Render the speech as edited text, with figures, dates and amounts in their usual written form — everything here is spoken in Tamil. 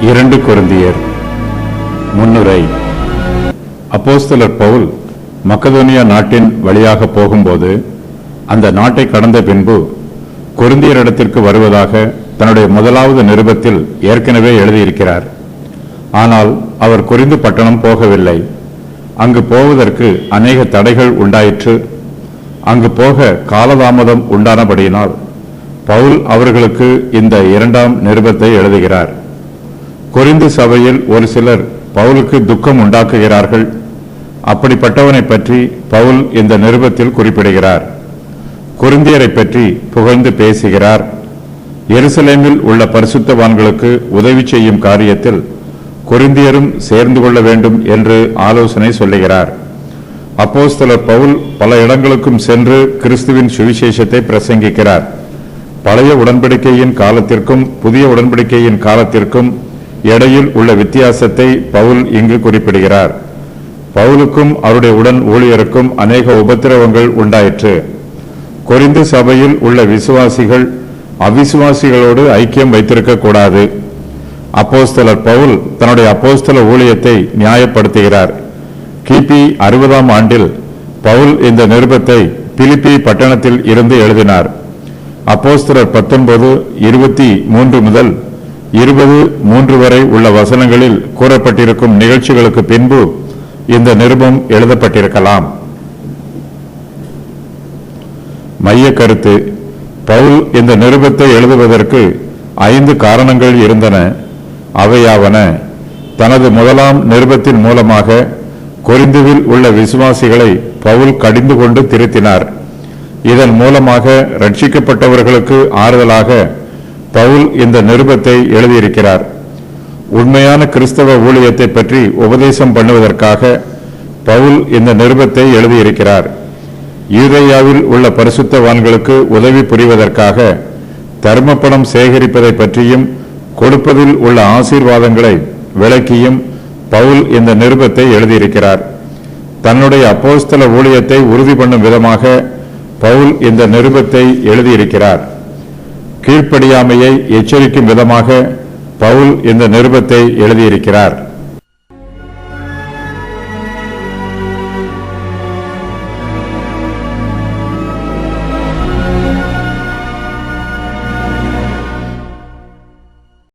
2 கொரிந்தியர் முன்னுரை. அப்போஸ்தலர் பவுல் மக்கதோனியா நாட்டின் வழியாக போகும்போது அந்த நாட்டை கடந்த பின்பு கொரிந்தியரிடத்திற்கு வருவதாக தன்னுடைய முதலாவது நிருபத்தில் ஏற்கனவே எழுதியிருக்கிறார். ஆனால் அவர் கொரிந்து பட்டணம் போகவில்லை. அங்கு போவதற்கு அநேக தடைகள் உண்டாயிற்று. அங்கு போக காலதாமதம் உண்டானபடியினால் பவுல் அவர்களுக்கு இந்த 2ஆம் நிருபத்தை எழுதுகிறார். கொரிந்து சபையில் ஒரு சிலர் பவுலுக்கு துக்கம் உண்டாக்குகிறார்கள். அப்படிப்பட்டவனை பற்றி பவுல் இந்த நிருபத்தில் குறிப்பிடுகிறார். கொரிந்தியரை பற்றி புகழ்ந்து பேசுகிறார். எருசலேமில் உள்ள பரிசுத்தவான்களுக்கு உதவி செய்யும் காரியத்தில் கொரிந்தியரும் சேர்ந்து கொள்ள வேண்டும் என்று ஆலோசனை சொல்லுகிறார். அப்போஸ்தலர் பவுல் பல இடங்களுக்கும் சென்று கிறிஸ்துவின் சுவிசேஷத்தை பிரசங்கிக்கிறார். பழைய உடன்படிக்கையின் காலத்திற்கும் புதிய உடன்படிக்கையின் காலத்திற்கும் இடையில் உள்ள வித்தியாசத்தை பவுல் இங்கு குறிப்பிடுகிறார். பவுலுக்கும் அவருடைய உடன் ஊழியருக்கும் அநேக உபத்திரவங்கள் உண்டாயிற்று. கொரிந்து சபையில் உள்ள விசுவாசிகள் அவிசுவாசிகளோடு ஐக்கியம் வைத்திருக்க கூடாது. அப்போஸ்தலர் பவுல் தன்னுடைய அப்போஸ்தல ஊழியத்தை நியாயப்படுத்துகிறார். கிபி 60ஆம் ஆண்டில் பவுல் இந்த நிருபத்தை பிலிப்பி பட்டணத்தில் இருந்து எழுதினார். அப்போஸ்தலர் 19:23 முதல் 23 வரை உள்ள வசனங்களில் கூறப்பட்டிருக்கும் நிகழ்ச்சிகளுக்கு பின்பு இந்த நிருபம் எழுதப்பட்டிருக்கலாம். மைய கருத்து. பவுல் இந்த நிருபத்தை எழுதுவதற்கு 5 காரணங்கள் இருந்தன. அவையாவன: தனது முதலாம் நிருபத்தின் மூலமாக கொரிந்துவில் உள்ள விசுவாசிகளை பவுல் கடிந்து கொண்டு திருத்தினார். இதன் மூலமாக ரட்சிக்கப்பட்டவர்களுக்கு ஆறுதலாக பவுல் இந்த நிருபத்தை எழுதியிருக்கிறார். உண்மையான கிறிஸ்தவ ஊழியத்தை பற்றி உபதேசம் பண்ணுவதற்காக பவுல் இந்த நிருபத்தை எழுதியிருக்கிறார். யூதேயாவில் உள்ள பரிசுத்தவான்களுக்கு உதவி புரிவதற்காக தர்மப்பணம் சேகரிப்பதை பற்றியும் கொடுப்பதில் உள்ள ஆசீர்வாதங்களை விளக்கியும் பவுல் இந்த நிருபத்தை எழுதியிருக்கிறார். தன்னுடைய அப்போஸ்தல ஊழியத்தை உறுதி பண்ணும் விதமாக பவுல் இந்த நிருபத்தை எழுதியிருக்கிறார். கீழ்ப்படியாமையை எச்சரிக்கும் விதமாக பவுல் இந்த நிருபத்தை எழுதியிருக்கிறார்.